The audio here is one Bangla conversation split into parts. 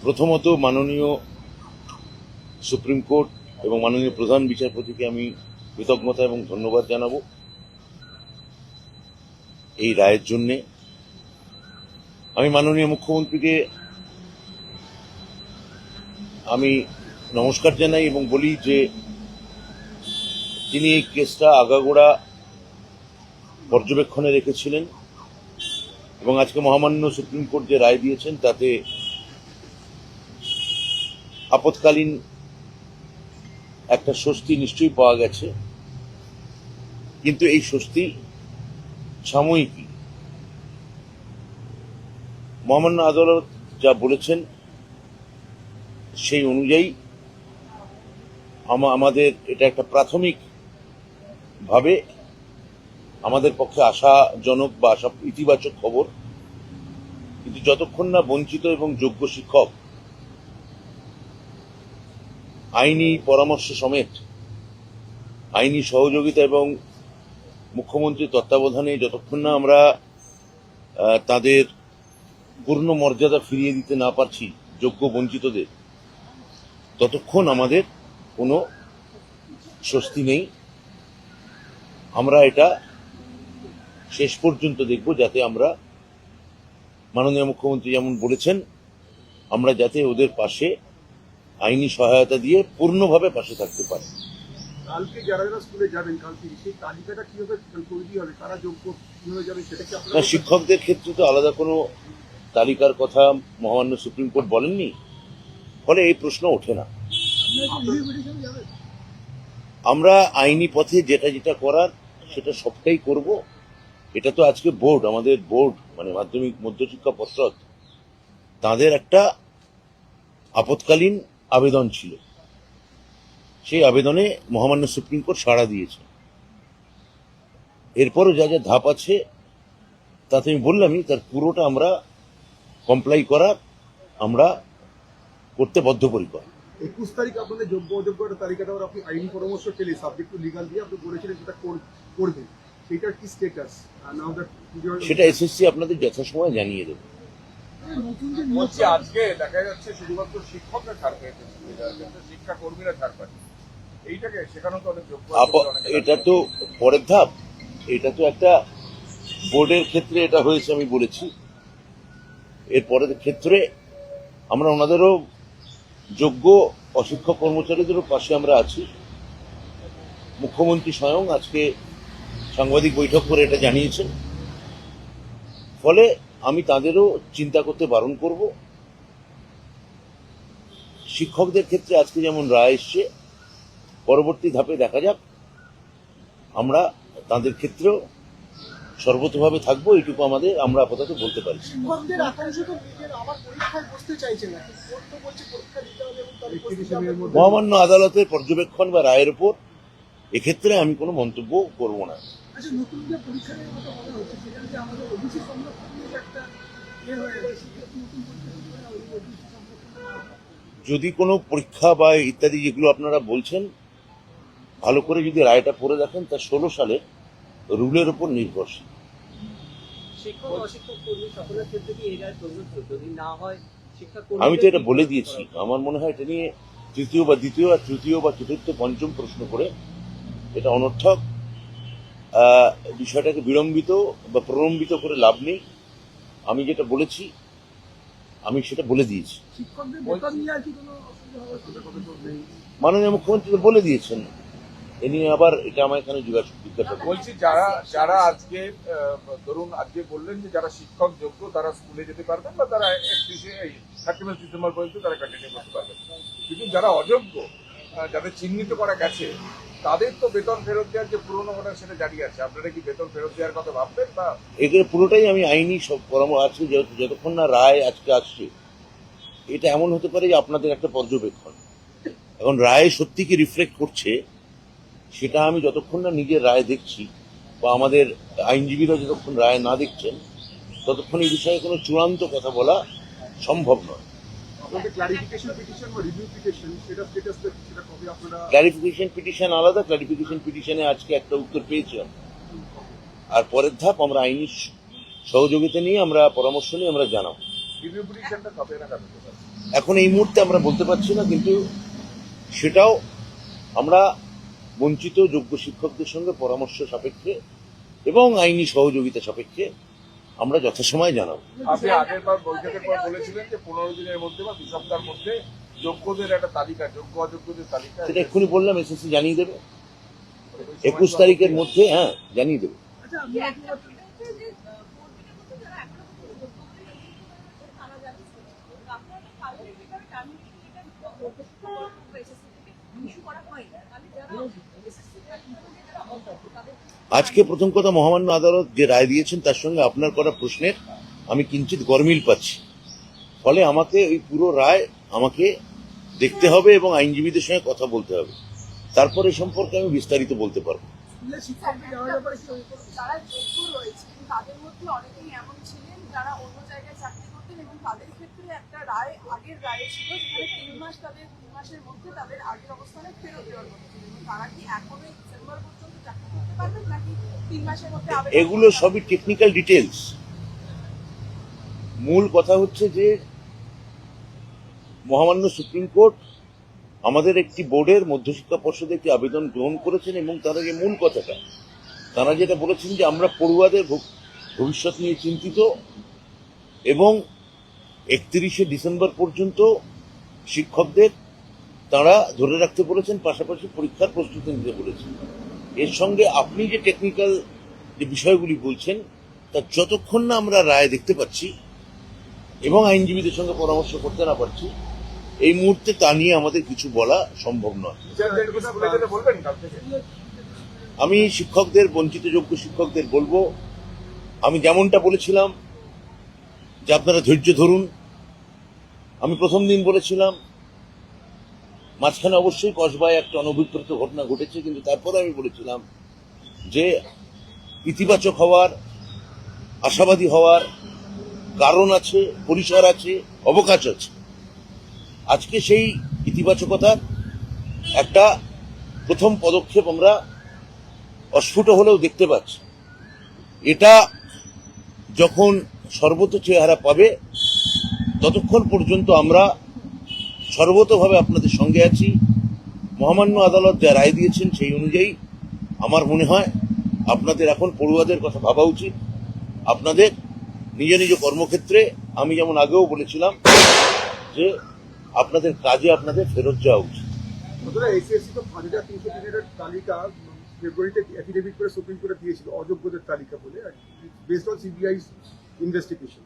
প্রথমত মাননীয় সুপ্রিম কোর্ট এবং মাননীয় প্রধান বিচারপতিকে আমি কৃতজ্ঞতা এবং ধন্যবাদ জানাবো এই রায়ের জন্যে। আমি মাননীয় মুখ্যমন্ত্রীকে আমি নমস্কার জানাই এবং বলি যে তিনি এই কেসটা আগাগোড়া পর্যবেক্ষণে রেখেছিলেন এবং আজকে মহামান্য সুপ্রিম কোর্ট যে রায় দিয়েছেন তাতে আপৎকালীন একটা স্বস্তি নিশ্চয়ই পাওয়া গেছে, কিন্তু এই স্বস্তি সাময়িকই। মহামান্য আদালত যা বলেছেন সেই অনুযায়ী আমাদের এটা একটা প্রাথমিক ভাবে আমাদের পক্ষে আশাজনক বা ইতিবাচক খবর, কিন্তু যতক্ষণ না বঞ্চিত এবং যোগ্য শিক্ষক আইনি পরামর্শ সমেত আইনি সহযোগিতা এবং মুখ্যমন্ত্রীর তত্ত্বাবধানে যতক্ষণ না আমরা তাদের পূর্ণ মর্যাদা ফিরিয়ে দিতে না পারছি যোগ্য বঞ্চিতদের, ততক্ষণ আমাদের কোনো স্বস্তি নেই। আমরা এটা শেষ পর্যন্ত দেখব, যাতে আমরা মাননীয় মুখ্যমন্ত্রী যেমন বলেছেন আমরা যাতে ওদের পাশে আইনি সহায়তা দিয়ে পূর্ণভাবে পাশে থাকতে পারি। কালকে যারা যারা স্কুলে যাবেন কালকে সেই তালিকাটা কিভাবে তৈরি হবে, তারা যোগ্য কিভাবে যাবে সেটা কি আপনারা? শিক্ষকদের ক্ষেত্রে তো আলাদা কোনো তালিকার কথা মহামান্য সুপ্রিম কোর্ট বলেননি, ফলে এই প্রশ্ন ওঠে না। আমরা আইনি পথে যেটা যেটা করার সেটা সবটাই করব। এটা তো আজকে বোর্ড, আমাদের বোর্ড মানে মাধ্যমিক মধ্যশিক্ষা পর্ষদ, তাদের একটা আপৎকালীন আবেদন ছিল, সেই আবেদনে মহামান্য সুপ্রিম কোর্ট সাড়া দিয়েছে। এরপরও যা যা ধাপ আছে তাতে আমি বললামই, তার পুরোটা আমরা কমপ্লাই করার আমরা করতে বদ্ধপরিকর। 21 তারিখ আপনাদের যোগ্য অযোগ্যতার তালিকাটা আপনি আইনি পরামর্শ পেলে সাবজেক্ট টু লিগাল দিয়ে আপনি বলেছিলেন সেটা করবেন, সেটার কি স্ট্যাটাস? নাও দ্যাট সেটা এসএসসি আপনাদের যথাসময়ে জানিয়ে দেবে। বলছি আজকে দেখা যাচ্ছে শুধুমাত্র শিক্ষকরা ছাড় পেয়েছে, শিক্ষা কর্মীরা ছাড় পাচ্ছে, এইটাকে সেখানেও তো অনেক যোগ্য। এটা তো পরের ধাপ, এটা তো একটা বোর্ডের ক্ষেত্রে এটা হয়েছে আমি বলেছি। এর পরের ক্ষেত্রে আমরা ওনাদেরও যোগ্য অশিক্ষক কর্মচারীদেরও পাশে আমরা আছি। মুখ্যমন্ত্রী স্বয়ং আজকে সাংবাদিক বৈঠক করে এটা জানিয়েছেন, ফলে আমি তাদেরও চিন্তা করতে বারণ করব। শিক্ষকদের ক্ষেত্রে আজকে যেমন রায় এসছে, পরবর্তী ধাপে দেখা যাক, আমরা তাদের ক্ষেত্রেও সর্বতভাবে থাকবো, এইটুকু আমরা আপাতত বলতে পারি। শিক্ষকদের একাংশ তো নিজের আবার পরীক্ষায় বসতে চাইছে না, কোর্ট তো বলছে পরীক্ষা দিতে হবে এবং তাহলে বসতে হবে। মহামান্য আদালতের পর্যবেক্ষণ বা রায়ের উপর এক্ষেত্রে আমি কোনো মন্তব্য করব না। আচ্ছা, নতুন যে পরীক্ষা নিয়ে কথা বলা হচ্ছে সেখানে যে আমাদের ওবিসি সংরক্ষণ নিয়ে একটা হয়ে গেছে, নতুন পরীক্ষা যদি কোনো পরীক্ষা বা ইত্যাদি যেগুলো আপনারা বলছেন, ভালো করে যদি রায়টা পড়ে দেখেন, তা 16 সালে রুলের উপর নির্ভরশীল। আমি তো এটা বলে দিয়েছি, আমার মনে হয় এটা নিয়ে তৃতীয় বা তৃতীয় বা চতুর্থ পঞ্চম প্রশ্ন করে এটা অনর্থক। বিষয়টাকে বিলম্বিত বা প্রলম্বিত করে লাভ নেই। আমি যেটা বলেছি আমি সেটা বলে দিয়েছি। মাননীয় মুখ্যমন্ত্রী তো বলে দিয়েছেন, এ নিয়ে আবার এটা আমার এখানে জিজ্ঞাসা বলছি যারা আজকে ধরুন আজকে বললেন যে যারা শিক্ষক যোগ্য তারা স্কুলে যেতে পারবেন বা তারা 31 ডিসেম্বর পর্যন্ত তারা কন্টিনিউ করতে পারবেন, কিন্তু যারা অযোগ্য যাদের চিহ্নিত করা গেছে তাদের তো বেতন ফেরত দেওয়ার যে পুরোনো অর্ডার সেটা জারি আছে। আপনারা কি বেতন ফেরত দেওয়ার কথা ভাববেন? বা এগুলো পুরোটাই আমি আইনি সব পরামর্শ আছে, যতক্ষণ না রায় আজকে আসছে। এটা এমন হতে পারে যে আপনাদের একটা পর্যবেক্ষণ, এখন রায় সত্যি কি রিফ্লেক্ট করছে সেটা আমি যতক্ষণ না নিজের রায় দেখছি বা আমাদের আইনজীবীরা যতক্ষণ রায় না দেখছেন ততক্ষণ এই বিষয়ে কোনো চূড়ান্ত কথা বলা সম্ভব নয়। ক্লারিফিকেশন পিটিশন আলাদা, ক্লারিফিকেশন পিটিশনে আজকে একটা উত্তর পেয়েছি, আর পরের ধাপ আমরা আইনি সহযোগিতা নিয়ে আমরা পরামর্শ নিয়ে আমরা জানাবো। রিভিউ পিটিশনটা কবে নাগাদ হতে পারে? এখন এই মুহূর্তে আমরা বলতে পারছি না, কিন্তু সেটাও আমরা বঞ্চিত যোগ্য শিক্ষকদের সঙ্গে পরামর্শ সাপেক্ষে এবং আইনি সহযোগিতা সাপেক্ষে আমরা যথাসময়ে জানাবো। আপনি আগের বার বৈঠকের পর বলেছিলেন যে 15 দিনের মধ্যে বা 2 সপ্তাহের মধ্যে যোগ্যদের একটা তালিকা, যোগ্য অযোগ্যদের তালিকা। সেটা এক্ষুনি বললাম, এসএসসি জানিয়ে দেবে 21 তারিখের মধ্যে। হ্যাঁ, জানিয়ে দেবে। আচ্ছা আমি আজকে প্রথম কথা, মহামান্য আদালত যে রায় দিয়েছেন তার সঙ্গে আপনার করা প্রশ্নের আমি কিঞ্চিত গরমিল পাচ্ছি। ফলে আমাকে ওই পুরো রায় আমাকে দেখতে হবে এবং আইনজীবীদের সঙ্গে কথা বলতে হবে, তারপরে সম্পর্কে আমি বিস্তারিত বলতে পারবো। স্কুলে শিক্ষকদের যাওয়ার ব্যাপারে কি যারা যোগ্য রয়েছেন তাদের মধ্যে অনেকেই এমন ছিলেন যারা অন্য জায়গায় চাকরি করতেন এবং তাদের ক্ষেত্রে একটা রায়, আগের রায় ছিল যেখানে 3 মাসের মধ্যে তাদের আগের অবস্থানে ফেরত দেওয়ার মতো ছিল। এবং তারা কি এখনো ডিসেম্বর পর্যন্ত চাকরি করতে পারবেন নাকি 3 মাসের মধ্যে আবেদন? এগুলো সবই টেকনিক্যাল ডিটেলস। মূল কথা হচ্ছে যে মহামান্য সুপ্রিম কোর্ট আমাদের একটি বোর্ডের মধ্যশিক্ষা পর্ষদে একটি আবেদন গ্রহণ করেছেন এবং তারা যে মূল কথাটা তারা যেটা বলেছেন যে আমরা পড়ুয়াদের ভবিষ্যৎ নিয়ে চিন্তিত এবং 31শে ডিসেম্বর পর্যন্ত শিক্ষকদের তারা ধরে রাখতে বলেছেন, পাশাপাশি পরীক্ষার প্রস্তুতি নিতে বলেছেন। এর সঙ্গে আপনি যে টেকনিক্যাল যে বিষয়গুলি বলছেন তা যতক্ষণ না আমরা রায় দেখতে পাচ্ছি এবং আইনজীবীদের সঙ্গে পরামর্শ করতে না পারছি, এই মুহূর্তে তা নিয়ে আমাদের কিছু বলা সম্ভব নয়। টিচারদের কি স্কুলে যেতে বলবেন কাল থেকে? আমি শিক্ষকদের, বঞ্চিত যোগ্য শিক্ষকদের বলবো, আমি যেমনটা বলেছিলাম যে আপনারা ধৈর্য ধরুন। আমি প্রথম দিন বলেছিলাম, মাঝখানে অবশ্যই কসবায় একটা অনভিপ্রেত ঘটনা ঘটেছে, কিন্তু তারপরে আমি বলেছিলাম যে ইতিবাচক হওয়ার, আশাবাদী হওয়ার কারণ আছে, পরিসর আছে, অবকাশ আছে। আজকে সেই ইতিবাচকতার একটা প্রথম পদক্ষেপ আমরা অস্ফুট হলেও দেখতে পাচ্ছি। এটা যখন সর্বত চেহারা পাবে ততক্ষণ পর্যন্ত আমরা সর্বতভাবে আপনাদের সঙ্গে আছি। মহামান্য আদালত যা রায় দিয়েছেন সেই অনুযায়ী আমার মনে হয় আপনাদের এখন পড়ুয়াদের কথা ভাবা উচিত। আপনাদের নিজ নিজ কর্মক্ষেত্রে, আমি যেমন আগেও বলেছিলাম যে আপনাদের কাজে আপনাদের ফেরত যাওয়া উচিত। এসএসসি তো 5300 দিনের তালিকা ফেব্রুয়ারিতে এফিডেভিট করে সুপ্রিম কোর্টে দিয়েছিল অযোগ্যদের তালিকা বলে, বেসড অন সিবিআই ইনভেস্টিগেশন।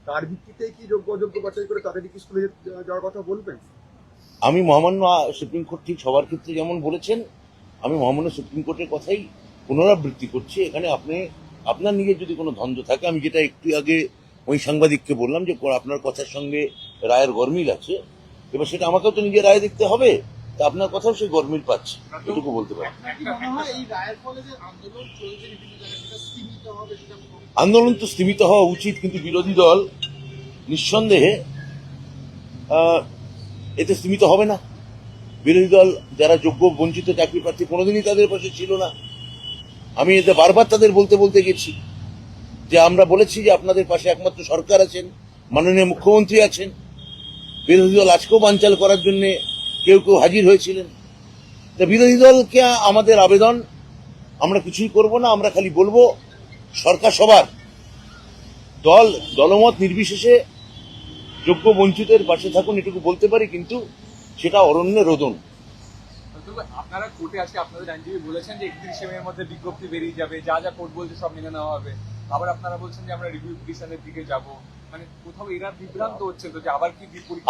তার ভিত্তিতে কি যোগ্য অযোগ্য বাছাই করে তাদের কি স্কুলে যাওয়ার কথা বলবেন? আমি মহামান্য সুপ্রিম কোর্ট ঠিক সবার ক্ষেত্রে যেমন বলেছেন, আমি মহামান্য সুপ্রিম কোর্টের কথাই পুনরাবৃত্তি করছি। এখানে আপনার নিজের যদি কোনো দ্বন্দ্ব থাকে, আমি যেটা একটু আগে ওই সাংবাদিককে বললাম যে আপনার কথার সঙ্গে রায়ের গরমিল আছে, এবার সেটা আমাকেও তো নিজের রায় দেখতে হবে, তা আপনার কথাও সেই গরমিল পাচ্ছে, এটুকু বলতে পারি। আন্দোলন তো স্থিমিত হওয়া উচিত, কিন্তু বিরোধী দল নিঃসন্দেহে এতে স্থিমিত হবে না। বিরোধী দল যারা যোগ্য বঞ্চিত চাকরি প্রার্থী কোনোদিনই তাদের পাশে ছিল না। আমি এতে বারবার তাদের বলতে গেছি যে আমরা বলেছি যে আপনাদের পাশে একমাত্র সরকার আছেন, মাননীয় মুখ্যমন্ত্রী আছেন। বিরোধী দল আজকেও বানচাল করার জন্য কেউ হাজির হয়েছিলেন। তা বিরোধী দলকে আমাদের আবেদন, আমরা কিছুই করব না, আমরা খালি বলবো সরকার সবার, দলমত নির্বিশেষে যোগ্য বঞ্চিতের পাশে থাকুন, এটুকু বলতে পারি, কিন্তু সেটা অরণ্যে রোদন। আপনারা কোর্টে আজকে আপনাদের আইনজীবী বলেছেন যে 31শে মের মধ্যে বিজ্ঞপ্তি বেরিয়ে যাবে, যা যা কোর্ট বলছে সব মেনে নেওয়া হবে। আবার আপনারা বলছেন যে আমরা রিভিউ পিটিশনের দিকে যাব, মানে কোথাও এরা বিভ্রান্ত হচ্ছে তো যে আবার কি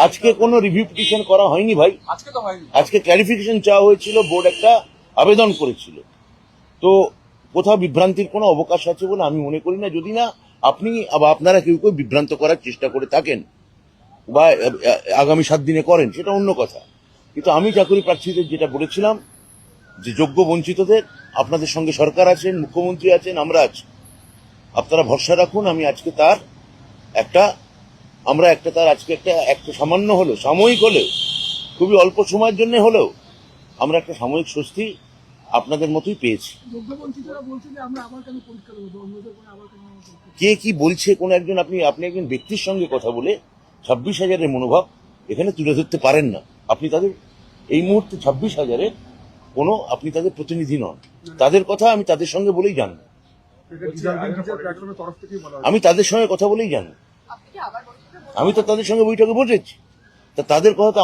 আজকে কোনো রিভিউ পিটিশন করা হয়নি ভাই, আজকে তো হয়নি। আজকে ক্লারিফিকেশন চাওয়া হয়েছিল, বোর্ড একটা আবেদন করেছিল। তো কোথাও বিভ্রান্তির কোনো অবকাশ আছে বলে আমি মনে করি না, যদি না আপনি বা আপনারা কেউ বিভ্রান্ত করার চেষ্টা করে থাকেন বা আগামী 7 দিনে করেন, সেটা অন্য কথা। কিন্তু আমি চাকরি প্রার্থীদের যেটা বলেছিলাম যে যোগ্য বঞ্চিতদের আপনাদের সঙ্গে সরকার আছেন, মুখ্যমন্ত্রী আছেন, আমরা আছি, আপনারা ভরসা রাখুন। আমি আজকে তার একটা সামান্য হলেও, সাময়িক হলেও, খুবই অল্প সময়ের জন্য হলেও আমরা একটা সাময়িক স্বস্তি আপনাদের মতোই পেয়েছি। যোগ্য বঞ্চিতরা বলছে যে আমরা আবার কেন পরীক্ষা দেবো, অন্যদের করে আবার কেন কে কি বলছে, কোন একজন আপনি একজন ব্যক্তির সঙ্গে কথা বলে 26,000-এর মনোভাব এখানে তুলে ধরতে পারেন না। আপনি তাদের এই মুহূর্তে 26,000-এর কোনো আপনি তাদের প্রতিনিধি নন। তাদের কথা আমি তাদের সঙ্গে বলেই জানবো, এটা ডিজার্ভিং টিচার প্ল্যাটফর্মের তরফ থেকেই বলা হয়। আমি তাদের সঙ্গে কথা বলেই জানবো। আপনি কি আবার বৈঠকে বলবেন? আমি তো তাদের সঙ্গে বৈঠকে বসেছি, তা তাদের কথা তো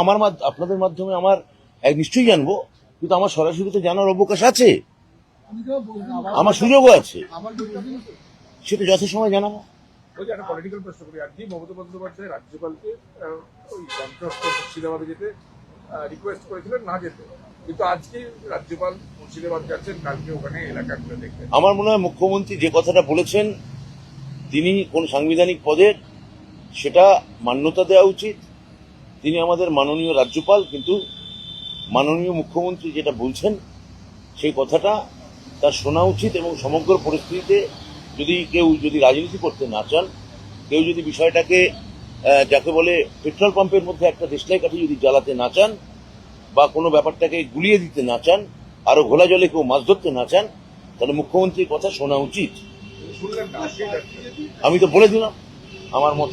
আপনাদের মাধ্যমে আমার নিশ্চয়ই জানবো, কিন্তু আমার সরাসরি তো জানার অবকাশ আছে, আমি তো বলবো আমার সুযোগও আছে, আবার বলবেন সেটা যথাসময় জানাবো। ওই যে একটা পলিটিক্যাল প্রশ্ন করি, আজকে মমতা বন্দ্যোপাধ্যায় রাজ্যপালকে ওই যন্ত্রস্থ মুর্শিদাবাদে যেতে রিকোয়েস্ট করেছিলেন না যেতে, কিন্তু আজকে রাজ্যপাল মুর্শিদাবাদ যাচ্ছেন, কালকে ওখানে এলাকাগুলো দেখবেন। আমার মনে হয় মুখ্যমন্ত্রী যে কথাটা বলেছেন তিনি কোন সাংবিধানিক পদের সেটা মান্যতা দেওয়া উচিত। তিনি আমাদের মাননীয় রাজ্যপাল, কিন্তু মাননীয় মুখ্যমন্ত্রী যেটা বলছেন সেই কথাটা তার শোনা উচিত। এবং সমগ্র পরিস্থিতিতে কেউ যদি রাজনীতি করতে না চান, কেউ যদি বিষয়টাকে যাকে বলে পেট্রোল পাম্পের মধ্যে একটা দেশলাই কাঠি যদি জ্বালাতে না চান, বা কোনো ব্যাপারটাকে গুলিয়ে দিতে না চান, আরো ঘোলা জলে কেউ মাছ ধরতে না চান, তাহলে মুখ্যমন্ত্রীর কথা শোনা উচিত। শুনলেন না আজকে যাচ্ছেন। আমি তো বলে দিলাম আমার মত।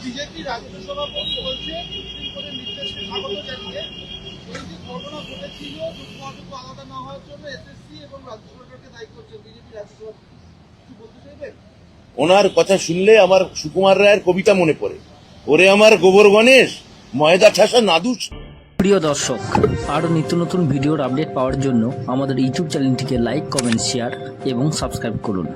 বিজেপি রাজ্য সভাপতি বলছে সুপ্রিম কোর্টের নির্দেশকে স্বাগত জানিয়ে এই যে ঘটনা ঘটেছিল যোগ্য আলাদা না হওয়ার জন্য এসএসসি এবং রাজ্য সরকারকে দায়ী করছেন বিজেপি রাজ্য সভাপতি, কিছু বলতে চাইবেন? ওনার কথা শুনলে আমার সুকুমার রায়ের কবিতা মনে পড়ে, ওরে আমার গোবর গণেশ ময়দা ঠাসা নাদুস। প্রিয় দর্শক, আরও নিত্য নতুন ভিডিওর আপডেট পাওয়ার জন্য আমাদের ইউটিউব চ্যানেলটিকে লাইক, কমেন্ট, শেয়ার এবং সাবস্ক্রাইব করুন।